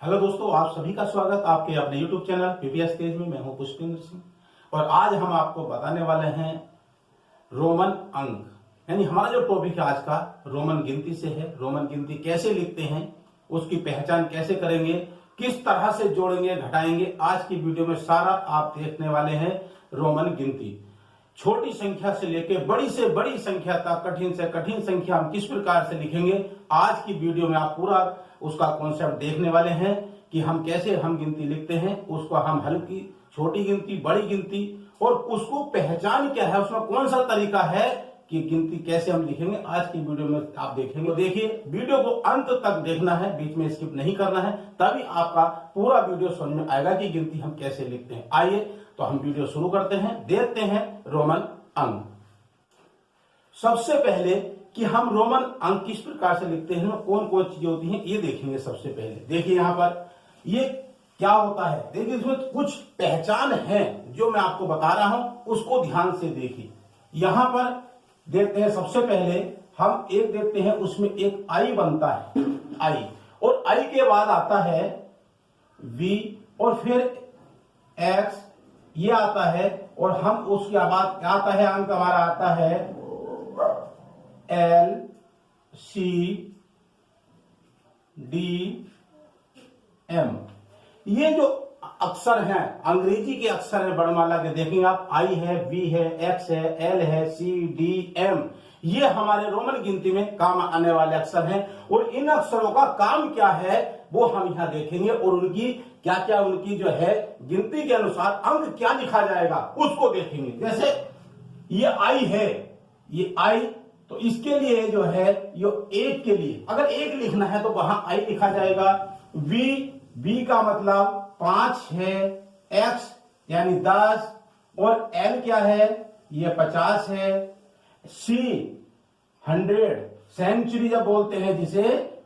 Hello दोस्तों, आप सभी का स्वागत आपके अपने यूट्यूब चैनल पीपीएस तेज में। मैं हूं पुष्पेंद्र सिंह और आज हम आपको बताने वाले हैं रोमन अंक, यानी हमारा जो टॉपिक है आज का रोमन गिनती से है। रोमन गिनती कैसे लिखते हैं, उसकी पहचान कैसे करेंगे, किस तरह से जोड़ेंगे घटाएंगे, आज की वीडियो में सारा आप देखने वाले हैं। रोमन गिनती छोटी संख्या से लेकर बड़ी संख्या तक, कठिन से कठिन संख्या हम किस प्रकार से लिखेंगे, आज की वीडियो में आप पूरा उसका कॉन्सेप्ट देखने वाले हैं कि हम कैसे गिनती लिखते हैं, उसको हम हल्की छोटी गिनती, बड़ी गिनती और उसको पहचान क्या है, उसमें कौन सा तरीका है कि गिनती कैसे हम लिखेंगे, आज की वीडियो में आप देखेंगे। देखिए, वीडियो को अंत तक देखना है, बीच में स्किप नहीं करना है, तभी आपका पूरा वीडियो समझ में आएगा कि गिनती हम कैसे लिखते हैं। आइए तो हम वीडियो शुरू करते हैं, देखते हैं रोमन अंक। सबसे पहले कि हम रोमन अंक किस प्रकार से लिखते हैं, कौन कौन चीजें होती हैं, ये देखेंगे। सबसे पहले देखिए यहां पर ये क्या होता है, देखिए इसमें कुछ पहचान है जो मैं आपको बता रहा हूं, उसको ध्यान से देखिए। यहां पर देखते हैं, सबसे पहले हम एक देखते हैं, उसमें एक आई बनता है, आई, और आई के बाद आता है वी और फिर एक्स, ये आता है, और हम उसके बाद क्या आता है, अंक हमारा आता है एल सी डी एम। ये जो अक्षर हैं, अंग्रेजी के अक्षर है वर्णमाला के, देखेंगे आप, आई है, वी है, एक्स है, एल है, सी डी एम, ये हमारे रोमन गिनती में काम आने वाले अक्षर हैं। और इन अक्षरों का काम क्या है वो हम यहां देखेंगे, और उनकी क्या क्या, उनकी जो है गिनती के अनुसार अंक क्या लिखा जाएगा उसको देखेंगे। जैसे ये आई है, ये आई, तो इसके लिए जो है ये एक के लिए अगर एक लिखना है तो वहां आई लिखा जाएगा। वी का मतलब 5 है, एक्स यानी 10, और एल क्या है, ये 50 है, सी 100, सेंचुरी जब बोलते हैं जिसे,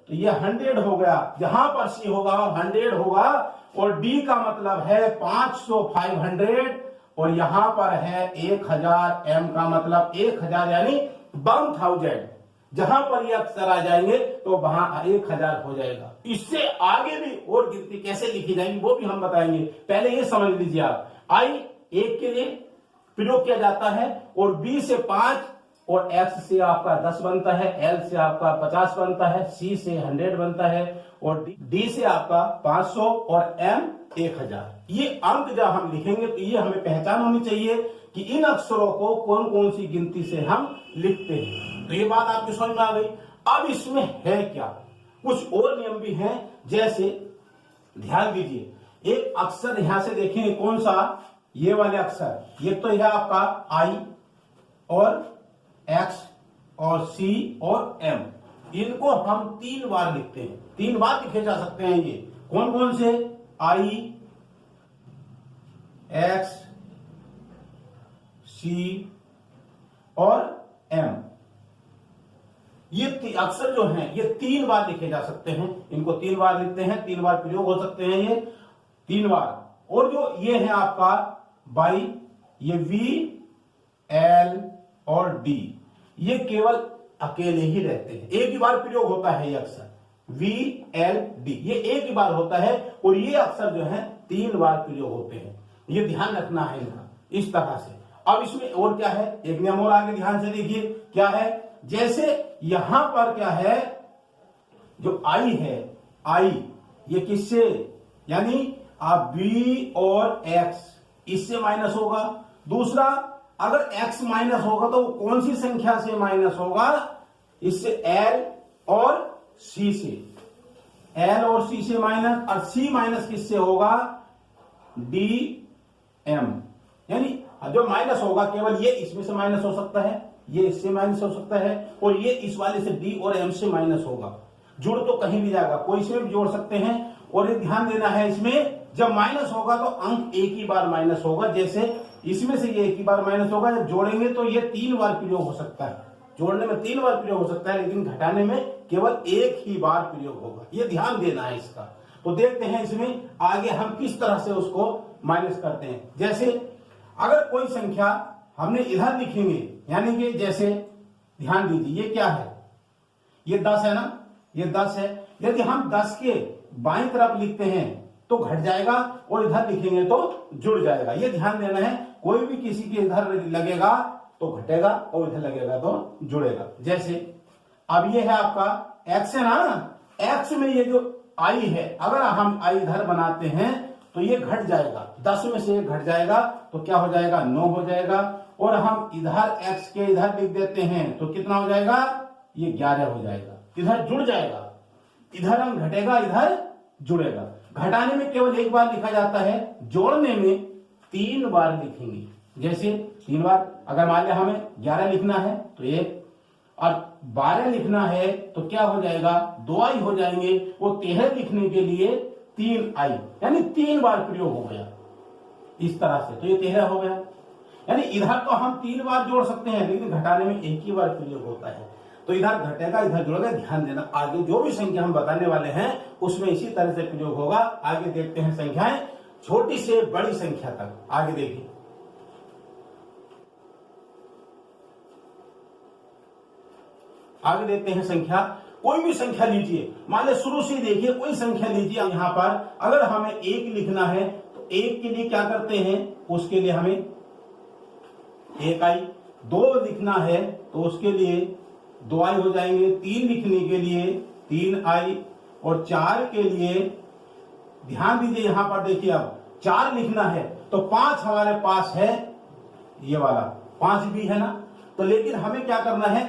तो ये 100 हो गया, जहां पर सी होगा 100 होगा, और डी का मतलब है 500, 500, और यहां पर है 1000, एम का मतलब 1000 यानी 1000, जहां पर ये अक्षर आ जाएंगे तो वहां 1000 हो जाएगा। इससे आगे भी और गिनती कैसे लिखी जाएगी वो भी हम बताएंगे, पहले ये समझ लीजिए आप। आई एक के लिए प्रयोग किया जाता है, और बी से 5, और एक्स से आपका 10 बनता है, एल से आपका 50 बनता है, सी से 100 बनता है, और डी से आपका 500, और एम 1000। ये अंक जब हम लिखेंगे तो ये हमें पहचान होनी चाहिए कि इन अक्षरों को कौन कौन सी गिनती से हम लिखते हैं। तो ये बात आपकी समझ में आ गई। अब इसमें है क्या, कुछ और नियम भी हैं, जैसे ध्यान दीजिए, एक अक्षर यहां से देखेंगे, कौन सा, ये वाले अक्षर, ये तो है आपका आई और एक्स और सी और एम, इनको हम 3 बार लिखते हैं, 3 बार लिखे जा सकते हैं। ये कौन कौन से, आई, एक्स, सी और एम, ये अक्षर जो हैं ये 3 बार लिखे जा सकते हैं, इनको 3 बार लिखते हैं, 3 बार प्रयोग हो सकते हैं ये 3 बार। और जो ये है आपका बाई, ये वी, एल और डी, ये केवल अकेले ही रहते हैं, एक ही बार प्रयोग होता है ये अक्षर, वी एल डी, ये एक ही बार होता है, और ये अक्षर जो है 3 बार प्रयोग होते हैं, ये ध्यान रखना है इनका, इस तरह से। अब इसमें और क्या है, एक नियम और आगे ध्यान से देखिए क्या है, जैसे यहां पर क्या है, जो आई है, आई ये किससे, यानी आप बी और एक्स, इससे माइनस होगा। दूसरा, अगर x माइनस होगा तो कौन सी संख्या से माइनस होगा, इससे एल और सी से, एल और सी से माइनस, और सी माइनस किससे होगा, डी एम, यानी जो माइनस होगा केवल ये इसमें से माइनस हो सकता है, ये इससे माइनस हो सकता है, और ये इस वाले से डी और एम से माइनस होगा। जुड़ तो कहीं भी जाएगा, कोई इसमें भी जोड़ सकते हैं। और ये ध्यान देना है, इसमें जब माइनस होगा तो अंक एक ही बार माइनस होगा, जैसे इसमें से ये एक ही बार माइनस होगा, जब जोड़ेंगे तो ये 3 बार प्रयोग हो सकता है, जोड़ने में 3 बार प्रयोग हो सकता है, लेकिन घटाने में केवल एक ही बार प्रयोग होगा, ये ध्यान देना है इसका। तो देखते हैं इसमें आगे हम किस तरह से उसको माइनस करते हैं। जैसे अगर कोई संख्या हमने इधर लिखेंगे, यानी कि जैसे ध्यान दीजिए, ये क्या है, ये 10 है ना, ये 10 है। यदि हम 10 के बाईं तरफ लिखते हैं तो घट जाएगा और इधर लिखेंगे तो जुड़ जाएगा। ये ध्यान देना है, कोई भी किसी के इधर लगेगा तो घटेगा और इधर लगेगा तो जुड़ेगा। जैसे अब ये है आपका एक्स है ना, एक्स में ये जो आई है, अगर हम आई इधर बनाते हैं तो ये घट जाएगा, 10 में से 1 घट जाएगा तो क्या हो जाएगा 9 हो जाएगा। और हम इधर एक्स के इधर लिख देते हैं तो कितना हो जाएगा, ये 11 हो जाएगा, इधर जुड़ जाएगा। इधर हम घटेगा इधर जुड़ेगा। घटाने में केवल एक बार लिखा जाता है, जोड़ने में 3 बार लिखेंगे। जैसे 3 बार, अगर मान लिया हमें 11 लिखना है तो 1 और 12 लिखना है तो क्या हो जाएगा 2 आई हो जाएंगे। वो 13 लिखने के लिए 3 आई, यानी 3 बार प्रयोग हो गया इस तरह से, तो ये 13 हो गया। यानी इधर तो हम 3 बार जोड़ सकते हैं, लेकिन घटाने में एक ही बार प्रयोग होता है। तो इधर घटेगा इधर जुड़ेगा। ध्यान देना, आगे जो भी संख्या हम बताने वाले हैं उसमें इसी तरह से प्रयोग होगा। आगे देखते हैं संख्याएं, छोटी से बड़ी संख्या तक। आगे देखिए, आगे देखते हैं संख्या। कोई भी संख्या लीजिए, मान लो शुरू से देखिए, कोई संख्या लीजिए। यहाँ पर अगर हमें 1 लिखना है तो 1 के लिए क्या करते हैं, उसके लिए हमें 1 आई। 2 लिखना है तो उसके लिए 2 आई हो जाएंगे। 3 लिखने के लिए 3 आई और 4 के लिए ध्यान दीजिए, यहां पर देखिए, अब 4 लिखना है तो 5 हमारे पास है, ये वाला 5 भी है ना। तो लेकिन हमें क्या करना है,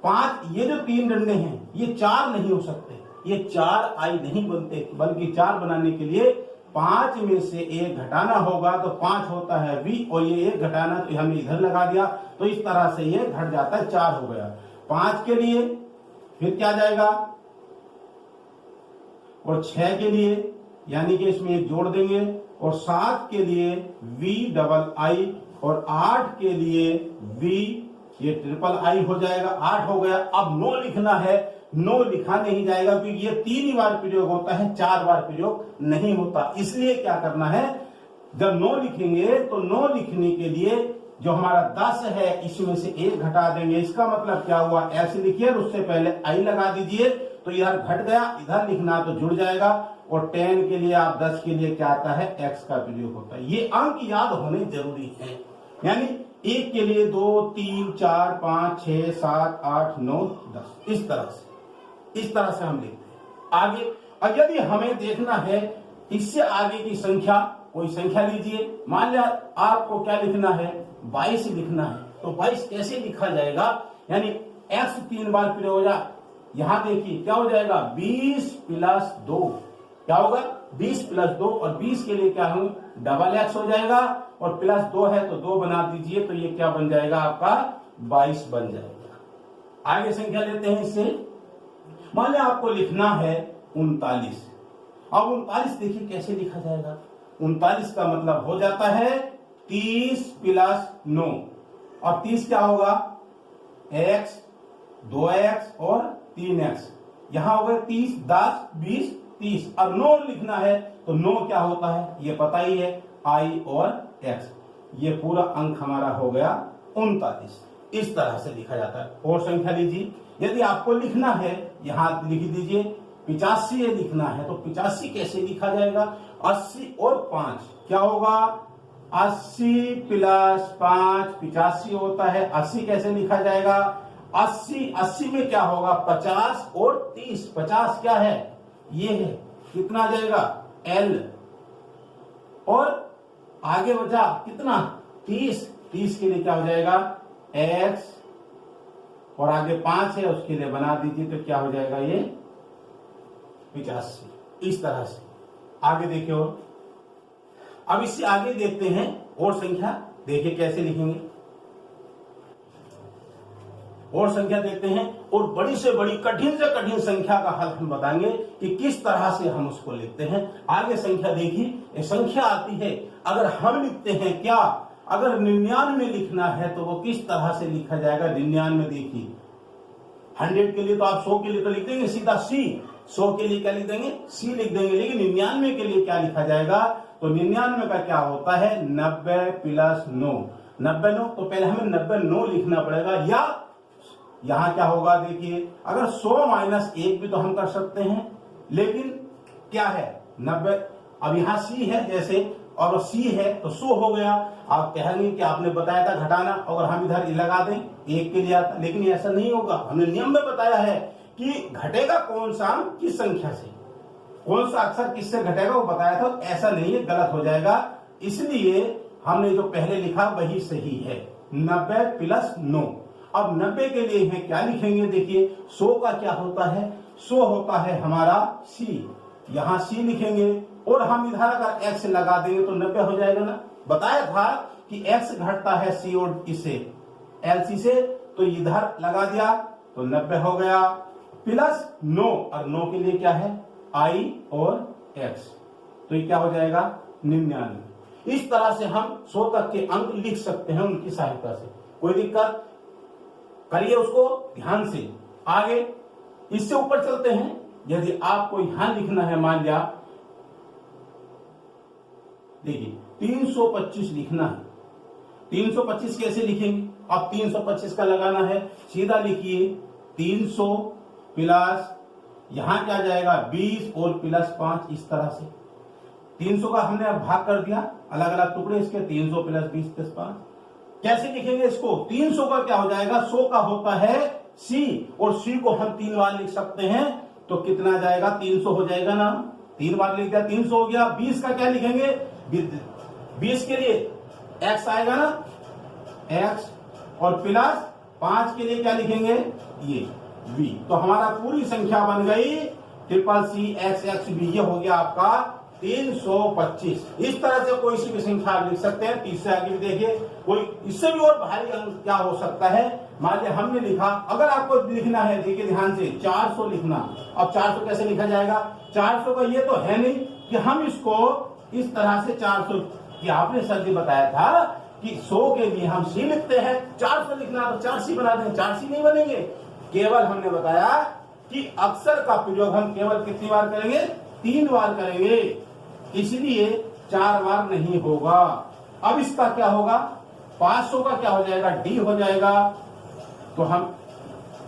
5, ये जो 3 डंडे हैं ये 4 नहीं हो सकते, ये 4 आई नहीं बनते, बल्कि 4 बनाने के लिए 5 में से 1 घटाना होगा। तो 5 होता है बी और ये 1 घटाना तो हमने इधर लगा दिया, तो इस तरह से ये घट जाता है, 4 हो गया। 5 के लिए फिर क्या जाएगा, और 6 के लिए यानी कि इसमें 1 जोड़ देंगे, और 7 के लिए वी डबल आई, और 8 के लिए वी, ये ट्रिपल आई हो जाएगा। 8 हो गया। अब 9 लिखना है, 9 लिखा नहीं जाएगा क्योंकि ये 3 ही बार प्रयोग होता है, 4 बार प्रयोग नहीं होता। इसलिए क्या करना है, जब 9 लिखेंगे तो 9 लिखने के लिए जो हमारा 10 है इसमें से 1 घटा देंगे। इसका मतलब क्या हुआ, ऐसे लिखिए और उससे पहले आई लगा दीजिए, तो इधर घट गया, इधर लिखना तो जुड़ जाएगा। और 10 के लिए आप 10 के लिए क्या आता है, एक्स का प्रयोग होता है। ये अंक याद होने जरूरी है। यानी 1 के लिए 2, 3, 4, 5, 6, 7, 8, 9, 10, इस तरह से हम लिखते हैं। आगे, और यदि हमें देखना है इससे आगे की संख्या, कोई संख्या लीजिए, मान लिया आपको क्या लिखना है, 22 लिखना है, तो 22 कैसे लिखा जाएगा, यानी एक्स 3 बार प्रयोग हो जाए। यहां देखिए क्या हो जाएगा, 20 प्लस 2, क्या होगा 20 प्लस 2, और 20 के लिए क्या हूं, डबल एक्स हो जाएगा, और प्लस 2 है तो 2 बना दीजिए, तो ये क्या बन जाएगा आपका 22 बन जाएगा। आगे संख्या लेते हैं इससे, मान लिया आपको लिखना है 39। अब 39 देखिए कैसे लिखा जाएगा, 39 का मतलब हो जाता है 30 प्लस 9, और 30 क्या होगा, x, 2x और 3x, यहां हो गए 30, 10, 20, 30। अब 9 लिखना है तो 9 क्या होता है, ये पता ही है, i और x। ये पूरा अंक हमारा हो गया 39। इस तरह से लिखा जाता है। और संख्या लीजिए, यदि आपको लिखना है, यहां लिख दीजिए 85 लिखना है, तो 85 कैसे लिखा जाएगा, 80 और 5 क्या होगा, 80 प्लस 5 85 होता है। 80 कैसे लिखा जाएगा, 80 में क्या होगा, 50 और 30। 50 क्या है, ये है, कितना जाएगा L, और आगे बचा कितना 30 के लिए क्या हो जाएगा x, और आगे 5 है उसके लिए बना दीजिए, तो क्या हो जाएगा ये 85। इस तरह से आगे देखिए। और अब इससे आगे देखते हैं और संख्या, देखिए कैसे लिखेंगे, और संख्या देखते हैं, और बड़ी से बड़ी कठिन से कठिन संख्या का हल हम बताएंगे कि किस तरह से हम उसको लिखते हैं। आगे संख्या देखिए, ये संख्या आती है, अगर हम लिखते हैं क्या, अगर 99 लिखना है तो वो किस तरह से लिखा जाएगा। 99 देखिए, 100 के लिए तो आप 100 के लिए तो लिख देंगे सीधा C, 100 के लिए क्या लिख देंगे, C लिख देंगे। लेकिन 99 के लिए क्या लिखा जाएगा, तो 99 का क्या होता है, 90 प्लस 9, 90 तो पहले हमें 90 लिखना पड़ेगा, या यहां क्या होगा देखिए, अगर 100 माइनस 1 भी तो हम कर सकते हैं, लेकिन क्या है 90। अब यहाँ सी है जैसे और सी है तो 100 हो गया। आप कहेंगे कि आपने बताया था घटाना, अगर हम इधर लगा दें 1 के लिए आता, लेकिन ऐसा नहीं होगा। हमने नियम में बताया है कि घटेगा कौन सा किस संख्या से, कौन सा अक्षर किससे घटेगा वो बताया था। ऐसा नहीं है, गलत हो जाएगा। इसलिए हमने जो पहले लिखा वही सही है, 90 प्लस 9। अब 90 के लिए है क्या लिखेंगे, देखिए 100 का क्या होता है, 100 होता है हमारा सी, यहां सी लिखेंगे और हम इधर अगर x लगा देंगे तो 90 हो जाएगा ना। बताया था कि x घटता है c और इससे LC से, तो इधर लगा दिया तो 90 हो गया प्लस 9, और 9 के लिए क्या है i और x, तो ये क्या हो जाएगा 99। इस तरह से हम 100 तक के अंक लिख सकते हैं उनकी सहायता से। कोई दिक्कत, करिए उसको ध्यान से। आगे इससे ऊपर चलते हैं। यदि आपको यहां लिखना है, मान लिया देखिए 325 लिखना है, 325 कैसे लिखेंगे। अब 325 का लगाना है, सीधा लिखिए 300 प्लस यहां क्या जाएगा 20 और प्लस 5, इस तरह से 300 का हमने अब भाग कर दिया, अलग अलग टुकड़े इसके, 300 प्लस 20 प्लस 5। कैसे लिखेंगे इसको, 300 का क्या हो जाएगा, 100 का होता है सी, और सी को हम 3 बार लिख सकते हैं, तो कितना जाएगा 300 हो जाएगा ना, 3 बार लिख दिया 300 हो गया। 20 का क्या लिखेंगे, 20 के लिए x आएगा ना, x, और प्लस 5 के लिए क्या लिखेंगे ये v। तो हमारा पूरी संख्या बन गई CCXXV, ये हो गया आपका 325। इस तरह से कोई सी भी संख्या लिख सकते हैं। 30 से आगे भी देखिए, कोई इससे भी और भारी अंक क्या हो सकता है। मान लिया हमने लिखा, अगर आपको लिखना है देखिए ध्यान से 400 लिखना। अब 400 कैसे लिखा जाएगा, 400 का ये तो है नहीं कि हम इसको इस तरह से 400 की, आपने सर जी बताया था कि 100 के लिए हम सी लिखते हैं, 400 लिखना तो 4C बना दें, 4C नहीं बनेंगे। केवल हमने बताया कि अक्षर का प्रयोग हम केवल कितनी बार करेंगे, 3 बार करेंगे, इसलिए 4 बार नहीं होगा। अब इसका क्या होगा, 500 का क्या हो जाएगा, डी हो जाएगा। तो हम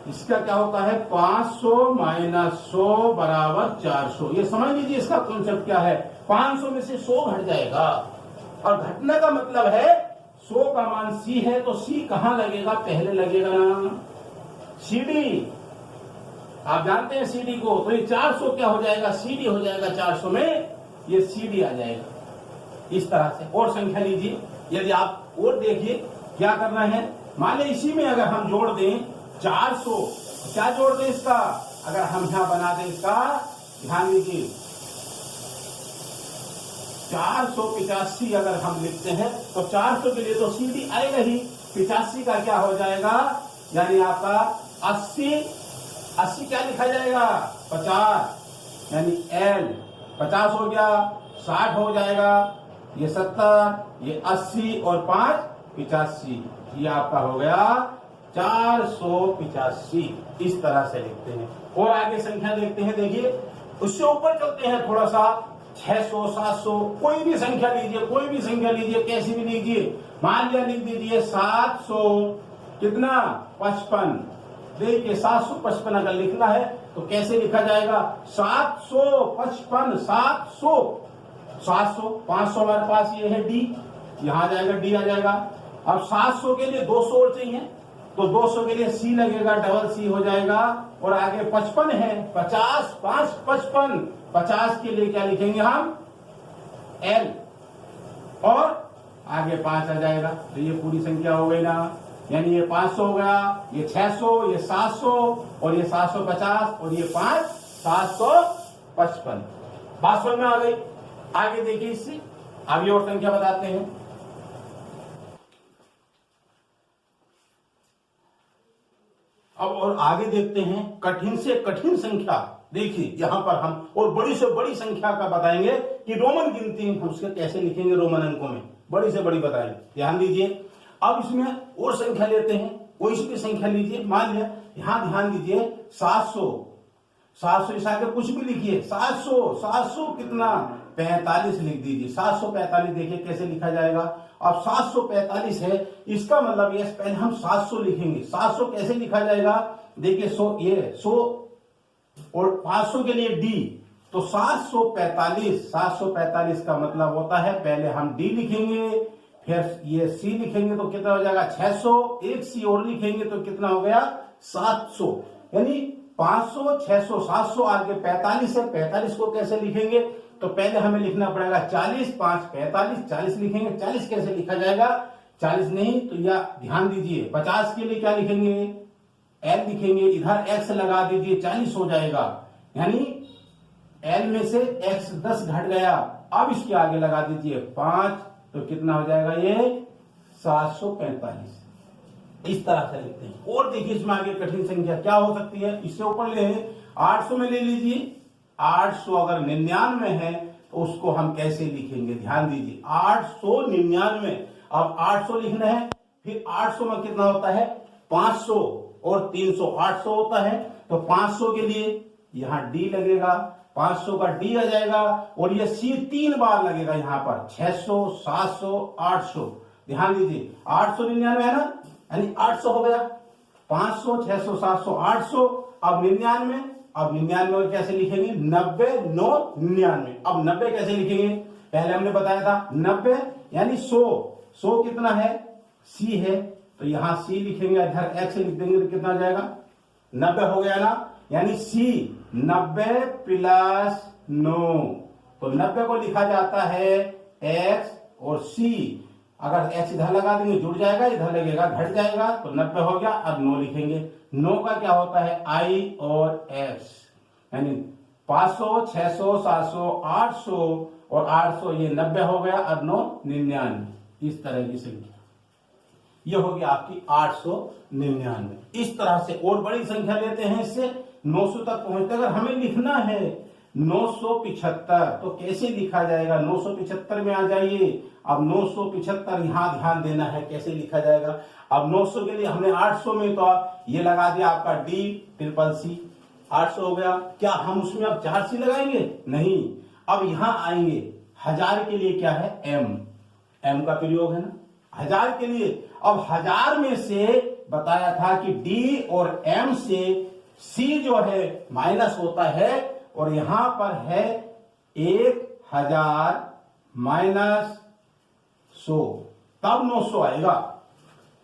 इसका क्या होता है 500 माइनस 100 बराबर 400। ये समझ लीजिए इसका कॉन्सेप्ट क्या है, 500 में से 100 घट जाएगा, और घटने का मतलब है 100 का मान सी है, तो सी कहां लगेगा, पहले लगेगा ना सीडी। आप जानते हैं सीडी को, तो ये 400 क्या हो जाएगा, सीडी हो जाएगा, 400 में ये सीडी आ जाएगा। इस तरह से और संख्या लीजिए, यदि आप और देखिए क्या करना है। मान लीजिए इसी में अगर हम जोड़ दें 400, क्या जोड़ दें इसका, अगर हम यहां बना दें इसका, ध्यान दीजिए 485 अगर हम लिखते हैं तो 400 के लिए तो सीधी आएगा ही, 85 का क्या हो जाएगा, यानी आपका 80 क्या लिखा जाएगा 50, यानी L 50 हो गया, 60 हो जाएगा, ये 70, ये 80 और 5 85, ये आपका हो गया 485। इस तरह से लिखते हैं। और आगे संख्या देखते हैं, देखिए उससे ऊपर चलते हैं थोड़ा सा, 600 700 कोई भी संख्या लीजिए, कोई भी संख्या लीजिए, कैसी भी लीजिए। मान लिया लिख दीजिए 700 कितना 55। देखिए 755 अगर लिखना है तो कैसे लिखा जाएगा, 755 700 500 हमारे पास ये है डी, यहां आ जाएगा डी आ जाएगा। अब 700 के लिए 200 और चाहिए, तो 200 के लिए सी लगेगा, डबल सी हो जाएगा। और आगे 55 है, 50 5 55, 50 के लिए क्या लिखेंगे हम एल, और आगे 5 आ जाएगा। तो ये पूरी संख्या हो गई ना, यानी ये 500 हो गया, ये 600, ये 700 और ये 750 और ये 5 755। बात समझ में आ गई। आगे देखिए, इससे आगे और संख्या बताते हैं। अब और आगे देखते हैं कठिन से कठिन संख्या। देखिए यहां पर हम और बड़ी से बड़ी संख्या का बताएंगे कि रोमन गिनती हम उसके कैसे लिखेंगे, रोमन अंकों में बड़ी से बड़ी बताएंगे। ध्यान दीजिए। अब इसमें और संख्या लेते हैं, कोई सी भी संख्या लीजिए। मान लिया यहां ध्यान दीजिए 700 इस आगे कुछ भी लिखिए, 700 कितना 45 लिख दीजिए। 745 देखिए कैसे लिखा जाएगा। अब 745 है, इसका मतलब ये पहले हम 700 लिखेंगे। 700 कैसे लिखा जाएगा, देखिए 100 ये 100 और 500 के लिए डी, तो 745 का मतलब होता है, पहले हम डी लिखेंगे, फिर ये सी लिखेंगे तो कितना हो जाएगा 600, एक सी और लिखेंगे तो कितना हो गया 700, यानी 500, 600, 700 आगे 45 है, 45 को कैसे लिखेंगे, तो पहले हमें लिखना पड़ेगा 40, 5 45, 40 लिखेंगे। 40 कैसे लिखा जाएगा, 40 नहीं तो यह ध्यान दीजिए 50 के लिए क्या लिखेंगे, एल लिखेंगे, इधर एक्स लगा दीजिए, 40 हो जाएगा, यानी एल में से एक्स 10 घट गया, अब इसके आगे लगा दीजिए 5, तो कितना हो जाएगा ये 745। इस तरह से लिखते हैं। और देखिए इसमें आगे कठिन संख्या क्या हो सकती है, इससे ऊपर ले 800 में ले लीजिए, 800 अगर 99 है तो उसको हम कैसे लिखेंगे, ध्यान दीजिए 899, अब 800 लिखना है, फिर 800 में कितना होता है 500 और 300, 800 होता है, तो 500 के लिए यहां डी लगेगा, 500 का डी आ जाएगा, और ये सी 3 बार लगेगा यहां पर, 600, 700, 800, ध्यान दीजिए 899 है ना, यानी 800 हो गया, 500, 600, 700, 800, अब 99, अब 99 कैसे लिखेंगे, 90, 9, 99, अब 90 कैसे लिखेंगे, पहले हमने बताया था 90 यानी 100, 100 कितना है, सी है, तो यहां सी लिखेंगे, इधर एक्स लिख देंगे तो कितना आ जाएगा 90 हो गया ना, यानी सी 90 प्लस 9, तो 90 को लिखा जाता है एक्स और सी, अगर एक्स इधर लगा देंगे जुड़ जाएगा, इधर लगेगा घट जाएगा, तो 90 हो गया, अब 9 लिखेंगे, 9 का क्या होता है आई और एक्स, यानी 500, 600, 700, 800 और 800, ये 90 हो गया, अब 9 99, इस तरह की संख्या ये होगी आपकी 899। इस तरह से और बड़ी संख्या लेते हैं, इससे 900 तक पहुंचते, अगर हमें लिखना है 975 तो कैसे लिखा जाएगा, 975 में आ जाइए, अब 975 यहां ध्यान देना है कैसे लिखा जाएगा, अब 900 के लिए हमने 800 में तो ये लगा दिया आपका डी ट्रिपल सी, 800 हो गया, क्या हम उसमें अब 4 सी लगाएंगे, नहीं, अब यहां आएंगे 1000 के लिए क्या है एम का प्रयोग है ना, 1000 के लिए, अब 1000 में से बताया था कि डी और एम से सी जो है माइनस होता है, और यहां पर है 1000 माइनस 100, तब 900 आएगा,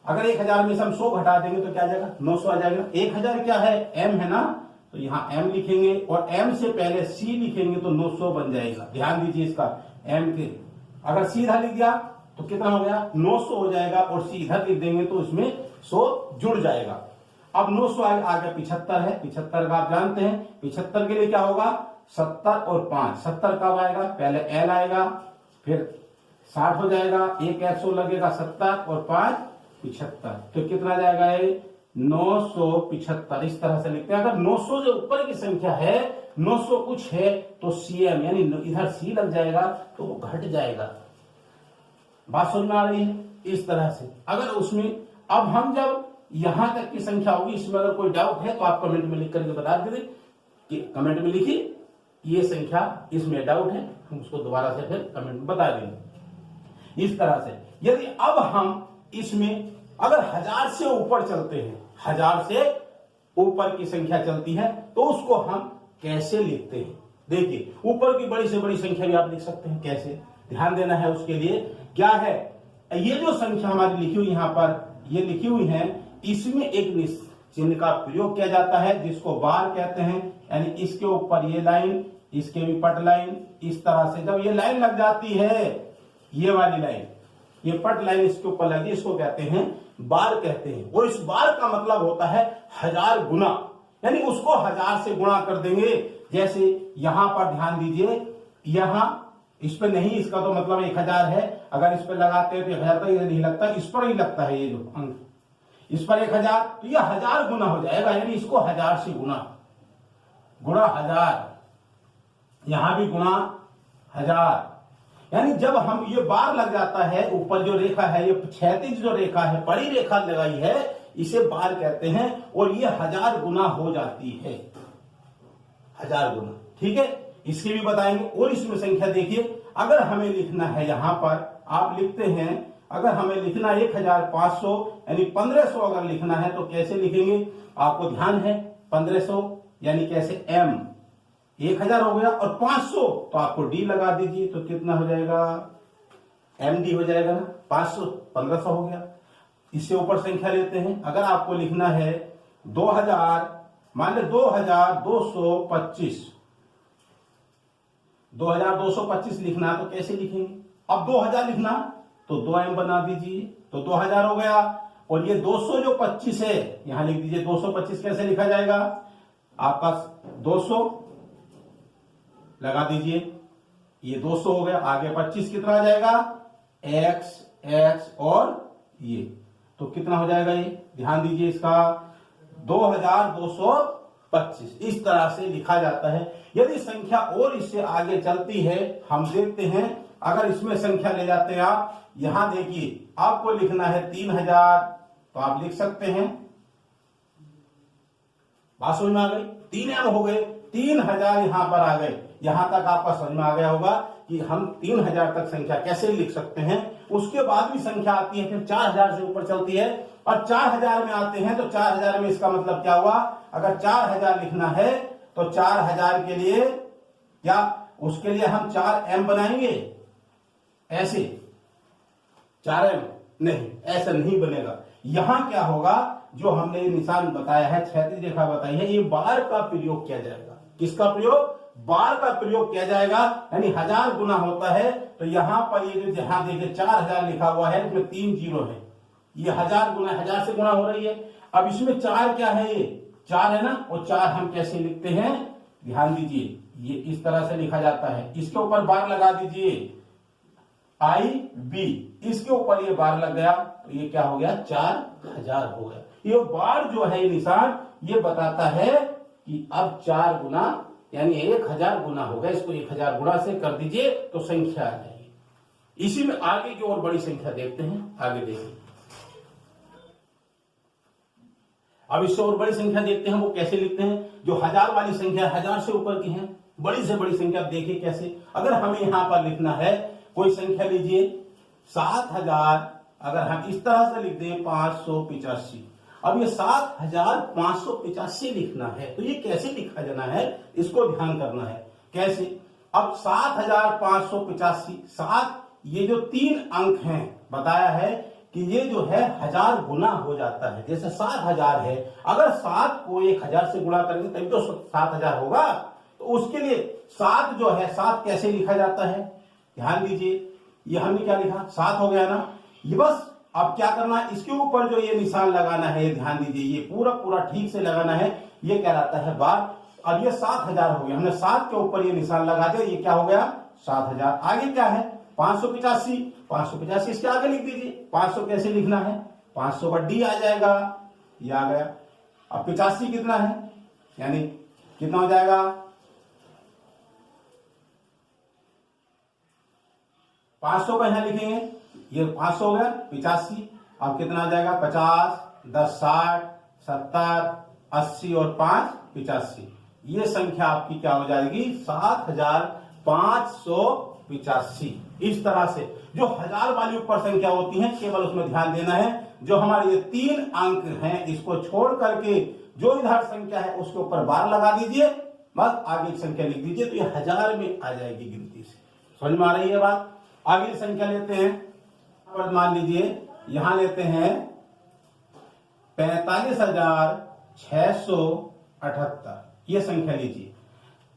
अगर 1000 में से हम 100 घटा देंगे तो क्या आ जाएगा 900 आ जाएगा। 1000 क्या है एम है ना, तो यहां एम लिखेंगे, और एम से पहले सी लिखेंगे तो 900 बन जाएगा, ध्यान दीजिए इसका एम के, अगर सी इधर लिख दिया तो कितना हो गया 900 हो जाएगा, और सी इधर लिख देंगे तो इसमें 100 जुड़ जाएगा। अब 900 आगे 75 है, 75 का आप जानते हैं, 75 के लिए क्या होगा 70 और 5, 70 कब आएगा, पहले एल आएगा, फिर 60 हो जाएगा, एक 100 लगेगा, 70 और 5 75, तो कितना जाएगा ये 975, इस तरह से लिखते हैं। अगर 900 से ऊपर की संख्या है, 900 कुछ है, तो सीएम यानी इधर सी लग जाएगा तो वो घट जाएगा, बात समझ में आ रही है, इस तरह से। अगर उसमें अब हम जब यहां तक की संख्या होगी, इसमें अगर कोई डाउट है तो आप कमेंट में लिख करके बता दीजिए, कि कमेंट में लिखिए ये संख्या इसमें डाउट है, हम उसको दोबारा से फिर कमेंट में बता देंगे। इस तरह से यदि अब हम इसमें अगर 1000 से ऊपर चलते हैं, 1000 से ऊपर की संख्या चलती है, तो उसको हम कैसे लिखते हैं, देखिए ऊपर की बड़ी से बड़ी संख्या भी आप लिख सकते हैं, कैसे ध्यान देना है उसके लिए क्या है, ये जो संख्या हमारी लिखी हुई यहां पर ये लिखी हुई है, इसमें एक चिन्ह का प्रयोग किया जाता है जिसको बार कहते हैं, यानी इसके ऊपर ये लाइन, इसके भी पट लाइन, इस तरह से जब ये लाइन लग जाती है, ये वाली लाइन, ये पट लाइन इसके ऊपर लगी, इसको कहते हैं बार कहते हैं, और इस बार का मतलब होता है 1000 गुना, यानी उसको 1000 से गुणा कर देंगे। जैसे यहां पर ध्यान दीजिए, यहां इस पर नहीं, इसका तो मतलब 1000 है, अगर इस पर लगाते हैं तो 1000 तक नहीं लगता, इस पर ही लगता है ये जो अंक, इस पर 1000, तो ये 1000 गुना हो जाएगा, यानी इसको 1000 से गुणा 1000, यहां भी गुणा 1000, यानी जब हम ये बार लग जाता है, ऊपर जो रेखा है, ये क्षैतिज जो रेखा है, बड़ी रेखा लगाई है, इसे बार कहते हैं, और ये 1000 गुना हो जाती है, 1000 गुना, ठीक है, इसके भी बताएंगे। और इसमें संख्या देखिए, अगर हमें लिखना है, यहां पर आप लिखते हैं, अगर हमें लिखना 1500 यानी 1500 अगर लिखना है तो कैसे लिखेंगे, आपको ध्यान है 1500 यानी कैसे एम, 1000 हो गया, और 500 तो आपको डी लगा दीजिए, तो कितना हो जाएगा, एमडी हो जाएगा ना, 500 1500 हो गया। इससे ऊपर संख्या लेते हैं। अगर आपको लिखना है 2000, मान लो 2225, 2225 लिखना, तो कैसे लिखेंगे? अब 2000 लिखना तो 2m बना दीजिए, तो 2000 हो गया। और ये 200 जो 25 है, यहां लिख दीजिए 225 कैसे लिखा जाएगा, आपका 200 लगा दीजिए, ये 200 हो गया। आगे 25 कितना आ जाएगा, x और ये, तो कितना हो जाएगा, ये ध्यान दीजिए इसका 2225। इस तरह से लिखा जाता है। यदि संख्या और इससे आगे चलती है, हम देखते हैं, अगर इसमें संख्या ले जाते हैं आप, यहां देखिए आपको लिखना है 3000, तो आप लिख सकते हैं, बात समझ में आ गई, 3m हो गए, 3000 यहां पर आ गए। यहां तक आपका समझ में आ गया होगा कि हम 3000 तक संख्या कैसे लिख सकते हैं। उसके बाद भी संख्या आती है, फिर 4000 से ऊपर चलती है, और 4000 में आते हैं, तो 4000 में इसका मतलब क्या हुआ, अगर 4000 लिखना है तो 4000 के लिए क्या, उसके लिए हम 4m बनाएंगे, ऐसे 4m नहीं, ऐसा नहीं बनेगा। यहां क्या होगा, जो हमने निशान बताया है, क्षैतिज रेखा बताई है, ये बार का प्रयोग किया जाएगा। किसका प्रयोग, बार का प्रयोग किया जाएगा, यानी 1000 गुना होता है, तो यहां पर ये जो जहां देखिए 4000 लिखा हुआ है, इसमें 3 जीरो है, ये 1000 गुना 1000 से गुना हो रही है। अब इसमें 4 क्या है, ये 4 है ना, और 4 हम कैसे लिखते हैं, ध्यान दीजिए, ये इस तरह से लिखा जाता है। इसके ऊपर बार लगा दीजिए, IB, इसके ऊपर ये बार लग गया, तो ये क्या हो गया, 4000 हो गया। ये बार जो है, ये निशान ये बताता है कि अब 4 गुना यानी 1000 गुना होगा। इसको 1000 गुना से कर दीजिए तो संख्या आ जाएगी। इसी में आगे की और बड़ी संख्या देखते हैं, आगे देखिए। अब इससे और बड़ी संख्या देखते हैं, वो कैसे लिखते हैं। जो 1000 वाली संख्या 1000 से ऊपर की है, बड़ी से बड़ी संख्या देखिए कैसे। अगर हमें यहां पर लिखना है कोई संख्या, लीजिए 7000, अगर हम इस तरह से लिख दें 585, अब ये 7585 लिखना है, तो ये कैसे लिखा जाना है, इसको ध्यान करना है कैसे। अब 7585, 7 ये जो 3 अंक हैं, बताया है कि ये जो है 1000 गुना हो जाता है। जैसे 7000 है, अगर 7 को 1000 से गुणा करेंगे तभी तो 7000 होगा। तो उसके लिए 7 जो है, 7 कैसे लिखा जाता है, ध्यान दीजिए। ये हमने क्या लिखा, 7 हो गया ना, ये बस। अब क्या करना है, इसके ऊपर जो ये निशान लगाना है, ध्यान दीजिए, ये पूरा पूरा ठीक से लगाना है, ये कहलाता है बार। अब ये 7000 हो गया, हमने 7 के ऊपर ये निशान लगा दिया, ये क्या हो गया 7000। आगे क्या है 585, 585 इसके आगे लिख दीजिए। 500 कैसे लिखना है, 500 का डी आ जाएगा, ये आ गया। अब 85 कितना है, यानी कितना हो जाएगा, 500 का यहां लिखेंगे, ये 500 हो गया, 85। अब कितना आ जाएगा, 50, 10 60, 70, 80 और 5 85। ये संख्या आपकी क्या हो जाएगी, 7585। इस तरह से जो 1000 वाली ऊपर संख्या होती है, केवल उसमें ध्यान देना है, जो हमारे ये 3 अंक हैं, इसको छोड़ करके जो इधर संख्या है उसके ऊपर बार लगा दीजिए, बस आगे संख्या लिख दीजिए, तो ये 1000 में आ जाएगी गिनती से। समझ में आ रही है बात। आगे संख्या लेते हैं, मान लीजिए यहां लेते हैं 45,678, ये संख्या लीजिए,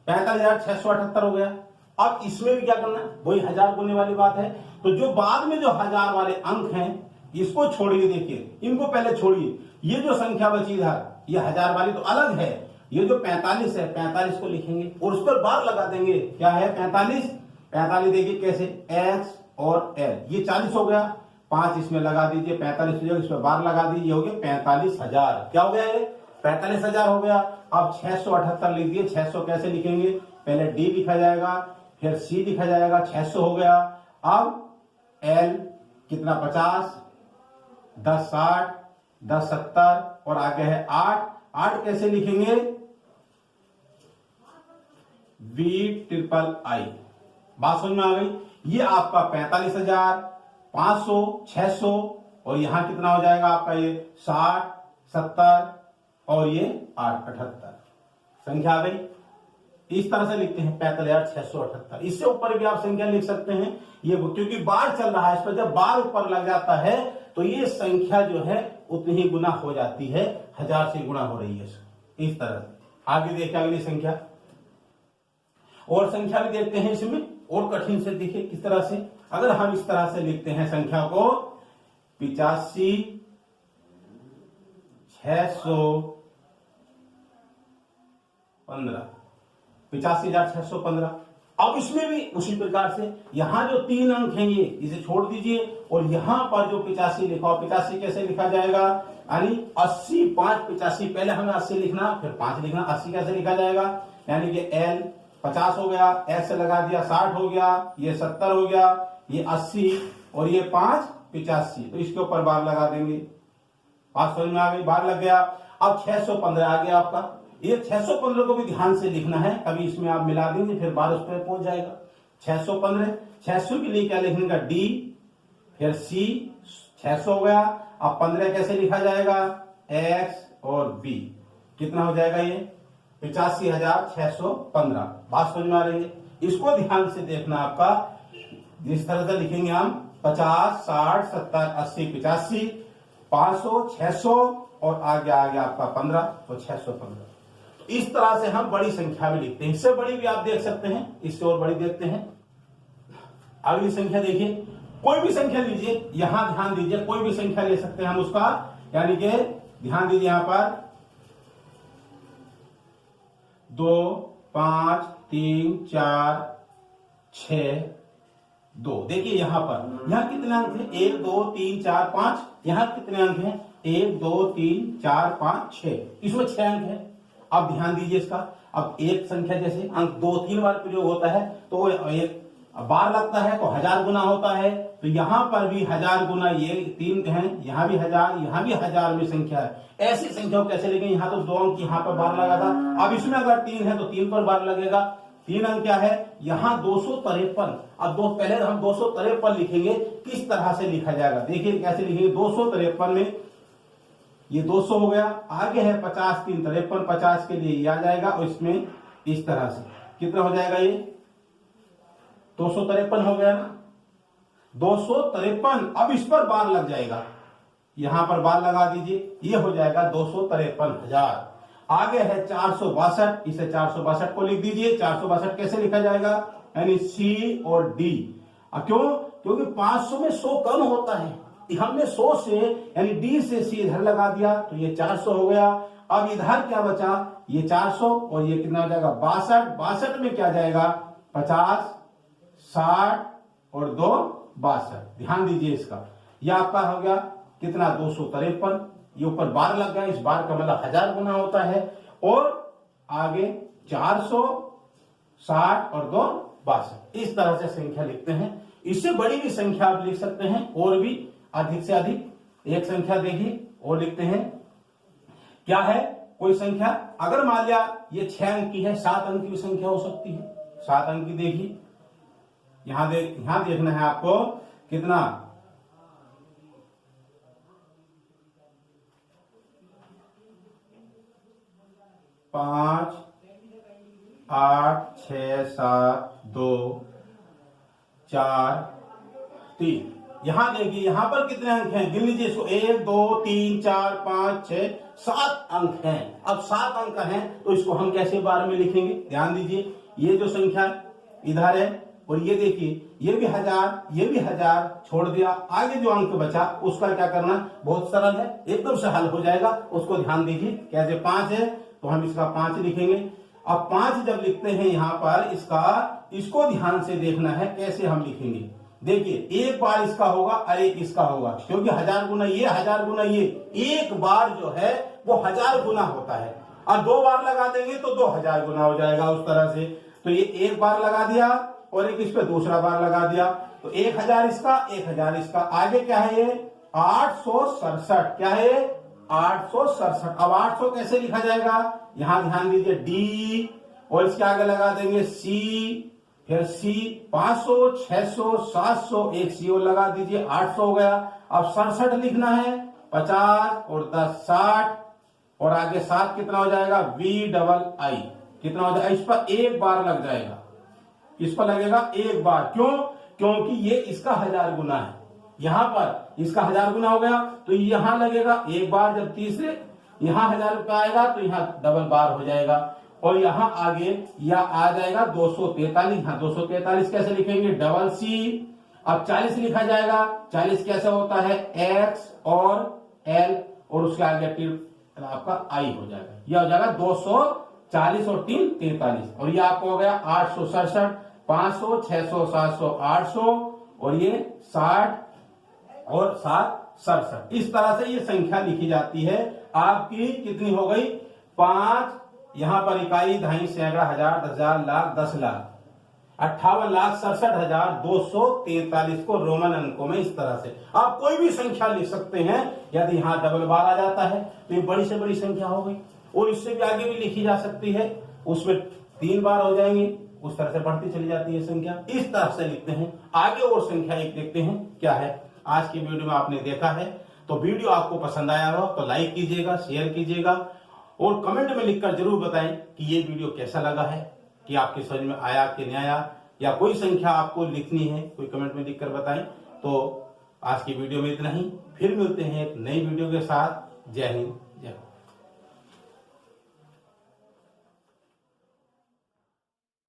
45,678 हो गया। अब इसमें भी क्या करना है, वही 1000 गुने वाली बात है। तो जो बाद में जो 1000 वाले अंक हैं, इसको छोड़िए, देखिए इनको पहले छोड़िए। ये जो संख्या बची इधर, ये 1000 वाली तो अलग है, ये जो 45 है, 45 को लिखेंगे और उस पर बार लगा देंगे। क्या है 45, 45 देखिए कैसे, x और l, ये 40 हो गया, 5 इसमें लगा दीजिए, 45 हो जाएगा, इसमें बार लगा दीजिए, हो गया 45,000। क्या हो गया ये 45,000 हो गया। अब 678 लिख दिए। 600 कैसे लिखेंगे, पहले d लिखा जाएगा, फिर c लिखा जाएगा, 600 हो गया। अब l कितना 50, 10 60, 10 70 और आगे है 8। 8 कैसे लिखेंगे, VIII। बात समझ में आ गई। ये आपका 45,500, 600 और यहां कितना हो जाएगा आपका, ये 60, 70 और ये 8, 78 संख्या आ गई। इस तरह से लिखते हैं 45,678। इससे ऊपर भी आप संख्या लिख सकते हैं, ये क्योंकि बार चल रहा है, इस पर जब बार ऊपर लग जाता है तो ये संख्या जो है उतनी ही गुना हो जाती है, 1000 से गुना हो रही है इस तरह से। आगे देखिए अगली संख्या, और संख्या भी देखते हैं इसमें, और कठिन से देखिए किस तरह से। अगर हम इस तरह से लिखते हैं संख्या को 85,615, 85,615। अब इसमें भी उसी प्रकार से यहां जो 3 अंक हैं ये इसे छोड़ दीजिए, और यहां पर जो 85 लिखा हो, 85 कैसे लिखा जाएगा, यानी 80, 5, 85, पहले हमें 80 लिखना फिर 5 लिखना। 80 कैसे लिखा जाएगा, यानी कि L 50 हो गया, X लगा दिया 60 हो गया, ये 70 हो गया, ये 80 और ये 5 85, तो इसके ऊपर बार लगा देंगे। बात समझ में आ गई, बार लग गया। अब 615 आ गया आपका, ये 615 को भी ध्यान से लिखना है, अभी इसमें आप मिला देंगे फिर बार उस पर पहुंच जाएगा। 615, 600 के लिए क्या लिखने का, D फिर C, 600 हो गया। अब 15 कैसे लिखा जाएगा, X और B, कितना हो जाएगा ये 85,615। बात समझ में आ रही है, इसको ध्यान से देखना आपका। जिस तरह से लिखेंगे हम 50, 60, 70, 80, 85, 500, 600 और आगे आपका 15, तो 615। इस तरह से हम बड़ी संख्या में लिखते हैं, इससे बड़ी भी आप देख सकते हैं, इससे और बड़ी देखते हैं। अगली संख्या देखिए, कोई भी संख्या लीजिए, यहां ध्यान दीजिए, कोई भी संख्या ले सकते हैं हम उसका, यानी कि ध्यान दीजिए यहां पर 2, 5, 3, 4, 6, 2। देखिए यहां कितने अंक हैं, 1, 2, 3, 4, 5। यहां कितने अंक हैं, 1, 2, 3, 4, 5, 6, इसमें 6 अंक है। अब ध्यान दीजिए इसका, अब एक संख्या जैसे अंक 2-3 बार प्रयोग होता है तो एक बार लगता है तो 1000 गुना होता है, तो यहां पर भी 1000 गुना, ये 3 है, यहां भी 1000, यहां भी 1000 में संख्या है। ऐसी संख्या को कैसे लिखेंगे, यहां तो 2 अंक यहां पर बार लगा था, अब इसमें अगर 3 है तो 3 पर बार लगेगा। 3 अंक क्या है, यहां 253। अब पहले हम 253 लिखेंगे, किस तरह से लिखा जाएगा, देखिए कैसे लिखेंगे। 253 में ये 200 हो गया, आगे है 50, 3 53, 50 के लिए ये आ जाएगा, और इसमें इस तरह से कितना हो जाएगा, ये 253 हो गया ना, 253। अब इस पर बार लग जाएगा, यहां पर बार लगा दीजिए, ये हो जाएगा 253,000। आगे है 462, इसे 462 को लिख दीजिए। 462 कैसे लिखा जाएगा, यानी C और D। क्यों, क्योंकि 500 में 100 कम होता है, हमने 100 से यानी D से C इधर लगा दिया तो ये 400 हो गया। अब इधर क्या बचा, ये 400 और ये कितना हो जाएगा 62। 62 में क्या जाएगा, 50, 60 और 2 62। ध्यान दीजिए इसका, यह आपका हो गया कितना 253। ये ऊपर बार लग गया, इस बार का मतलब 1000 गुना होता है, और आगे 400, 60 और 2 62। इस तरह से संख्या लिखते हैं। इससे बड़ी भी संख्या आप लिख सकते हैं, और भी अधिक से अधिक। एक संख्या देखिए और लिखते हैं, क्या है, कोई संख्या अगर मान लिया ये 6 अंक की है, 7 अंक की भी संख्या हो सकती है। 7 अंक की देखिए, यहां देखना है आपको कितना, 5, 8, 6, 7, 2, 4, 3। यहां देखिए, यहां पर कितने अंक हैं, गिन लीजिए इसको, 1, 2, 3, 4, 5, 6, 7 अंक हैं। अब 7 अंक हैं तो इसको हम कैसे बार में लिखेंगे, ध्यान दीजिए। ये जो संख्या इधर है, और ये देखिए ये भी 1000, ये भी 1000, छोड़ दिया। आगे जो अंक बचा उसका क्या करना, बहुत सरल है, एकदम से हल हो जाएगा। उसको ध्यान दीजिए, कैसे 5 है तो हम इसका 5 लिखेंगे। अब 5 जब लिखते हैं यहां पर, इसको ध्यान से देखना है कैसे हम लिखेंगे। देखिए एक बार इसका होगा और एक इसका होगा, क्योंकि 1000 गुना ये, 1000 गुना ये, एक बार जो है वो 1000 गुना होता है, और 2 बार लगा देंगे तो 2000 गुना हो जाएगा उस तरह से। तो ये एक बार लगा दिया और एक इस पे दूसरा बार लगा दिया, तो 1000 इसका, 1000 इसका। आगे क्या है ये 867, क्या है 867। अब 800 कैसे लिखा जाएगा, यहां ध्यान दीजिए, D और इसके आगे लगा देंगे C, फिर C, 500, 600, 700, एक C और लगा दीजिए, 800 हो गया। अब 67 लिखना है, 50 और 10 60, और आगे 7 कितना हो जाएगा, VII, कितना हो जाएगा, इस पर एक बार लग जाएगा, इस पर लगेगा एक बार। क्यों? क्योंकि ये इसका 1000 गुना है, यहां पर इसका 1000 गुना हो गया तो यहां लगेगा एक बार। जब तीसरे यहां 1000 रुपया आएगा तो यहां डबल बार हो जाएगा, और यहां आगे यह आ जाएगा 243। हाँ 243 कैसे लिखेंगे, डबल सी। अब 40 लिखा जाएगा, 40 कैसे होता है, एक्स और एल और उसके आगे आपका आई हो जाएगा, यह हो जाएगा 240 और 3 43, और ये आपको हो गया 867, 500, 600, 700, 800 और ये 60 और 7 67। इस तरह से ये संख्या लिखी जाती है। आपकी कितनी हो गई, 5, यहां पर इकाई, दहाई, सैकड़ा, हजार, 10,000, लाख, 10 लाख, 58,67,243 को रोमन अंकों में इस तरह से आप कोई भी संख्या लिख सकते हैं। यदि यहां डबल बार आ जाता है तो ये बड़ी से बड़ी संख्या हो गई, और इससे भी आगे भी लिखी जा सकती है, उसमें 3 बार हो जाएंगे, उस तरह से बढ़ती चली जाती है संख्या। इस तरह से लिखते हैं। आगे और संख्या एक देखते हैं क्या है। आज की वीडियो में आपने देखा है, तो वीडियो आपको पसंद आया हो तो लाइक कीजिएगा, शेयर कीजिएगा, और कमेंट में लिखकर जरूर बताएं कि ये वीडियो कैसा लगा है, कि आपकी समझ में आया कि नहीं आया, या कोई संख्या आपको लिखनी है, कोई कमेंट में लिखकर बताएं। तो आज की वीडियो में इतना ही, फिर मिलते हैं एक नई वीडियो के साथ। जय हिंद, जय भारत।